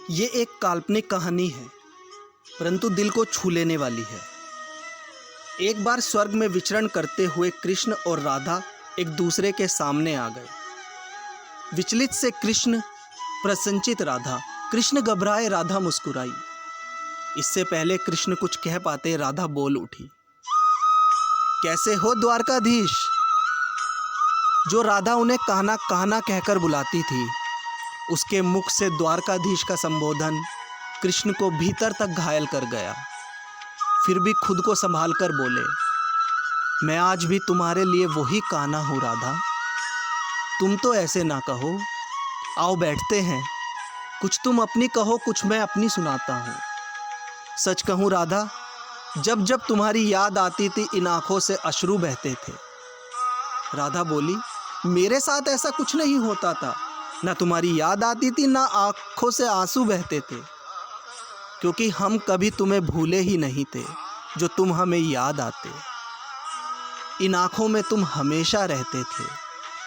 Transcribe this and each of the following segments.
ये एक काल्पनिक कहानी है, परंतु दिल को छू लेने वाली है। एक बार स्वर्ग में विचरण करते हुए कृष्ण और राधा एक दूसरे के सामने आ गए। विचलित से कृष्ण, प्रसन्नचित राधा। कृष्ण घबराए, राधा मुस्कुराई। इससे पहले कृष्ण कुछ कह पाते राधा बोल उठी, कैसे हो द्वारकाधीश। जो राधा उन्हें कहना कहना कहकर बुलाती थी, उसके मुख से द्वारकाधीश का संबोधन कृष्ण को भीतर तक घायल कर गया। फिर भी खुद को संभाल कर बोले, मैं आज भी तुम्हारे लिए वही कान्हा हूँ राधा। तुम तो ऐसे ना कहो, आओ बैठते हैं। कुछ तुम अपनी कहो, कुछ मैं अपनी सुनाता हूँ। सच कहूँ राधा, जब जब तुम्हारी याद आती थी इन आँखों से अश्रु बहते थे। राधा बोली, मेरे साथ ऐसा कुछ नहीं होता था। ना तुम्हारी याद आती थी, ना आँखों से आंसू बहते थे, क्योंकि हम कभी तुम्हें भूले ही नहीं थे जो तुम हमें याद आते। इन आँखों में तुम हमेशा रहते थे,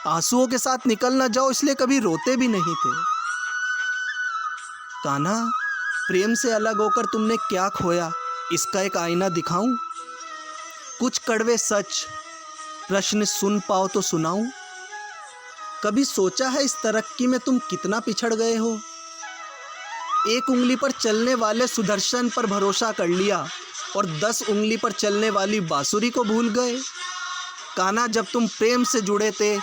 आंसुओं के साथ निकल ना जाओ इसलिए कभी रोते भी नहीं थे। कान्हा, प्रेम से अलग होकर तुमने क्या खोया, इसका एक आईना दिखाऊं? कुछ कड़वे सच प्रश्न सुन पाओ तो सुनाऊं? कभी सोचा है इस तरक्की में तुम कितना पिछड़ गए हो? एक उंगली पर चलने वाले सुदर्शन पर भरोसा कर लिया और 10 उंगली पर चलने वाली बांसुरी को भूल गए। कान्हा, जब तुम प्रेम से जुड़े थे,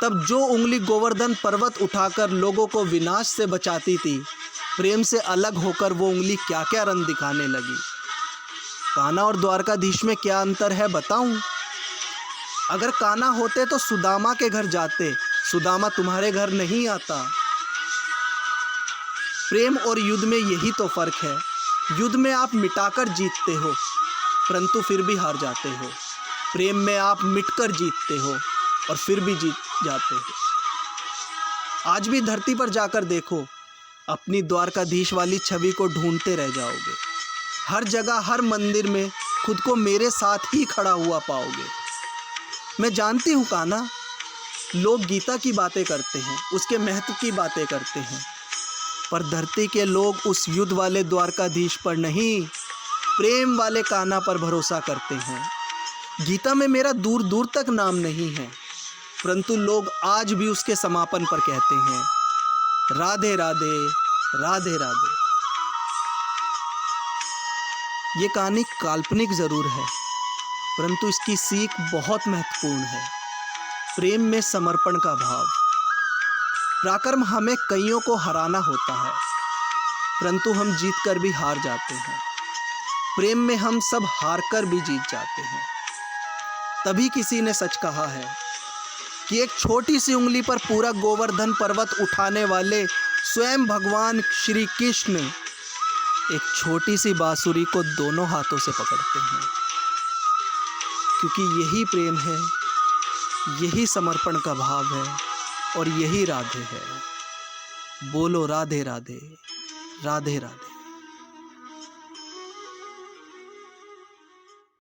तब जो उंगली गोवर्धन पर्वत उठाकर लोगों को विनाश से बचाती थी, प्रेम से अलग होकर वो उंगली क्या क्या रंग दिखाने लगी। कान्हा और द्वारकाधीश में क्या अंतर है बताऊं? अगर कान्हा होते तो सुदामा के घर जाते, सुदामा तुम्हारे घर नहीं आता। प्रेम और युद्ध में यही तो फर्क है। युद्ध में आप मिटाकर जीतते हो, परंतु फिर भी हार जाते हो। प्रेम में आप मिटकर जीतते हो और फिर भी जीत जाते हो। आज भी धरती पर जाकर देखो, अपनी द्वारकाधीश वाली छवि को ढूंढते रह जाओगे। हर जगह, हर मंदिर में खुद को मेरे साथ ही खड़ा हुआ पाओगे। मैं जानती हूँ कान्हा, लोग गीता की बातें करते हैं, उसके महत्व की बातें करते हैं, पर धरती के लोग उस युद्ध वाले द्वारकाधीश पर नहीं, प्रेम वाले कान्हा पर भरोसा करते हैं। गीता में मेरा दूर दूर तक नाम नहीं है, परंतु लोग आज भी उसके समापन पर कहते हैं, राधे राधे, राधे राधे। ये कहानी काल्पनिक ज़रूर है, परंतु इसकी सीख बहुत महत्वपूर्ण है। प्रेम में समर्पण का भाव। पराक्रम हमें कईयों को हराना होता है, परंतु हम जीत कर भी हार जाते हैं। प्रेम में हम सब हार कर भी जीत जाते हैं। तभी किसी ने सच कहा है कि एक छोटी सी उंगली पर पूरा गोवर्धन पर्वत उठाने वाले स्वयं भगवान श्री कृष्ण एक छोटी सी बांसुरी को दोनों हाथों से पकड़ते हैं, क्योंकि यही प्रेम है, यही समर्पण का भाव है और यही राधे है। बोलो राधे राधे, राधे राधे।